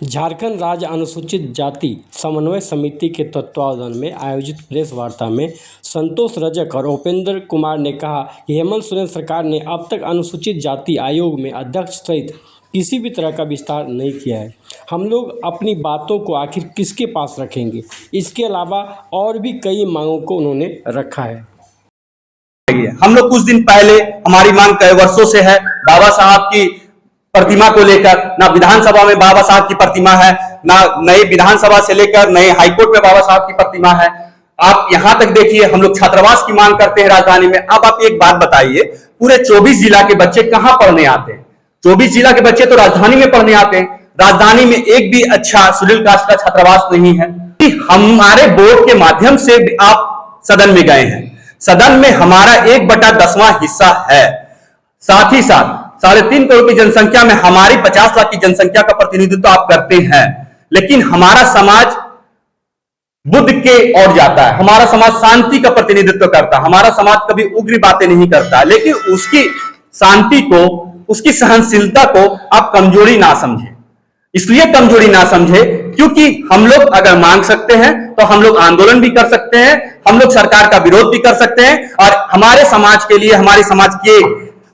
झारखंड राज्य अनुसूचित जाति समन्वय समिति के तत्वावधान में आयोजित प्रेस वार्ता में संतोष रजक और उपेंद्र कुमार ने कहा कि हेमंत सोरेन सरकार ने अब तक अनुसूचित जाति आयोग में अध्यक्ष सहित किसी भी तरह का विस्तार नहीं किया है। हम लोग अपनी बातों को आखिर किसके पास रखेंगे। इसके अलावा और भी कई मांगों को उन्होंने रखा है। हम लोग कुछ दिन पहले, हमारी मांग कई वर्षों से है, बाबा साहब की प्रतिमा को लेकर, ना विधानसभा में बाबा साहब की प्रतिमा है, ना नए विधानसभा से लेकर नए हाईकोर्ट में बाबा साहब की प्रतिमा है। आप यहां तक देखिए, हम लोग छात्रावास की मांग करते हैं राजधानी में। अब आप एक बात बताइए, पूरे 24 जिला के बच्चे कहां पढ़ने आते हैं? 24 जिला के बच्चे तो राजधानी में पढ़ने आते हैं। राजधानी में एक भी अच्छा शेड्यूल कास्ट का छात्रावास नहीं है। हमारे बोर्ड के माध्यम से आप सदन में गए हैं, सदन में हमारा 1/10वां हिस्सा है। साथ ही साथ 3.5 करोड़ की जनसंख्या में हमारी 50 लाख की जनसंख्या का प्रतिनिधित्व आप करते हैं, लेकिन हमारा समाज बुद्ध के ओर जाता है। हमारा समाज शांति का प्रतिनिधित्व करता है। हमारा समाज कभी उग्र बातें नहीं करता, लेकिन उसकी शांति को, उसकी सहनशीलता को आप कमजोरी ना समझे। इसलिए कमजोरी ना समझे क्योंकि हम लोग अगर मांग सकते हैं तो हम लोग आंदोलन भी कर सकते हैं, हम लोग सरकार का विरोध भी कर सकते हैं। और हमारे समाज के लिए,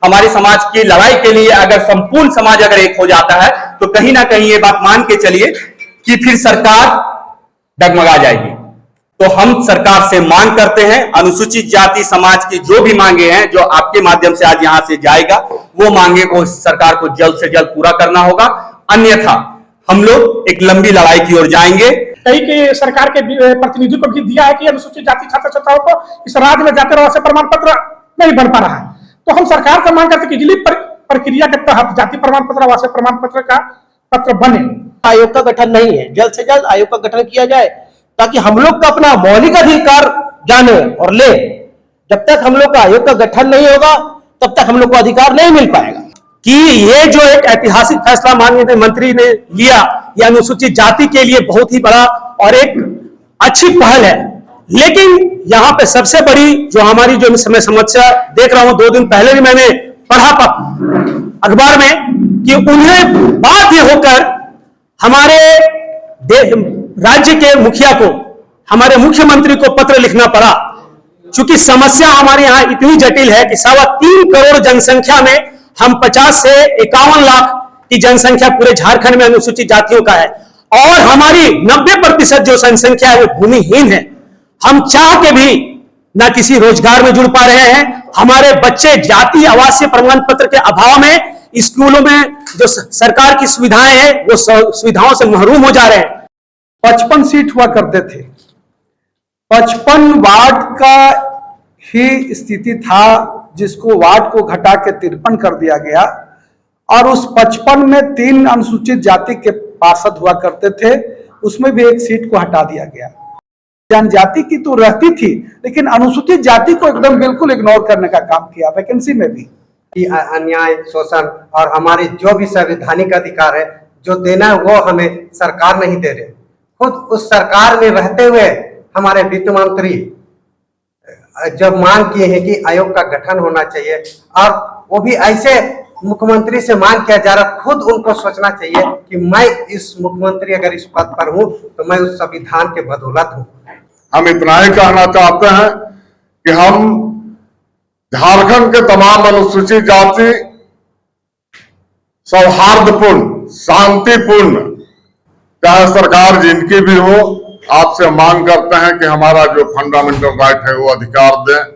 हमारे समाज की लड़ाई के लिए अगर संपूर्ण समाज अगर एक हो जाता है तो कहीं ना कहीं ये बात मान के चलिए कि फिर सरकार डगमगा जाएगी। तो हम सरकार से मांग करते हैं, अनुसूचित जाति समाज की जो भी मांगे हैं, जो आपके माध्यम से आज यहां से जाएगा, वो मांगे को सरकार को जल्द से जल्द पूरा करना होगा। अन्यथा हम लोग एक लंबी लड़ाई की ओर जाएंगे। कई के सरकार के प्रतिनिधि को भी दिया है कि अनुसूचित जाति छात्र छात्राओं को इस राज्य में जाति प्रमाण प्रमाण पत्र नहीं बन पा रहा है। तो हम सरकार से मांग करते कि प्रक्रिया के तहत जाति प्रमाण पत्र, आवासीय प्रमाण पत्र का पत्र बने। आयोग का गठन नहीं है, जल्द से जल्द आयोग का गठन किया जाए ताकि हम लोग का अपना मौलिक अधिकार जाने और ले। जब तक हम लोग का आयोग का गठन नहीं होगा तब तक हम लोग को अधिकार नहीं मिल पाएगा। कि ये जो एक ऐतिहासिक फैसला माननीय मंत्री ने लिया, ये अनुसूचित जाति के लिए बहुत ही बड़ा और एक अच्छी पहल है। लेकिन यहाँ पे सबसे बड़ी जो हमारी जो मैं समस्या देख रहा हूं, 2 दिन पहले भी मैंने पढ़ा अखबार में कि उन्हें बाध्य होकर हमारे राज्य के मुखिया को, हमारे मुख्यमंत्री को पत्र लिखना पड़ा। चूंकि समस्या हमारे यहाँ इतनी जटिल है कि 3.25 करोड़ जनसंख्या में हम 50 से 51 लाख की जनसंख्या पूरे झारखंड में अनुसूचित जातियों का है और हमारी 90% जो जनसंख्या है वो भूमिहीन है। हम चाह के भी ना किसी रोजगार में जुड़ पा रहे हैं। हमारे बच्चे जाति आवासीय प्रमाण पत्र के अभाव में स्कूलों में जो सरकार की सुविधाएं हैं वो सुविधाओं से महरूम हो जा रहे हैं। 55 सीट हुआ करते थे, 55 वार्ड का ही स्थिति था, जिसको वार्ड को घटा के 53 कर दिया गया और उस 55 में 3 अनुसूचित जाति के पार्षद हुआ करते थे, उसमें भी 1 सीट को हटा दिया गया। जनजाति की तो रहती थी, लेकिन अनुसूचित जाति को एकदम बिल्कुल इग्नोर करने का काम किया वैकेंसी में भी। अन्याय, शोषण और हमारे जो भी संवैधानिक अधिकार है जो देना है वो हमें सरकार नहीं दे रहे। खुद उस सरकार में रहते हुए हमारे वित्त मंत्री जब मांग किए हैं कि आयोग का गठन होना चाहिए, और वो भी ऐसे मुख्यमंत्री से मांग किया जा रहा, खुद उनको सोचना चाहिए कि मैं इस मुख्यमंत्री अगर इस पद पर हूं तो मैं उस संविधान के बदौलत हूं। हम इतना ही कहना चाहते हैं कि हम झारखंड के तमाम अनुसूचित जाति सौहार्दपूर्ण, शांतिपूर्ण, चाहे सरकार जिनकी भी हो, आपसे मांग करते हैं कि हमारा जो फंडामेंटल राइट है वो अधिकार दें।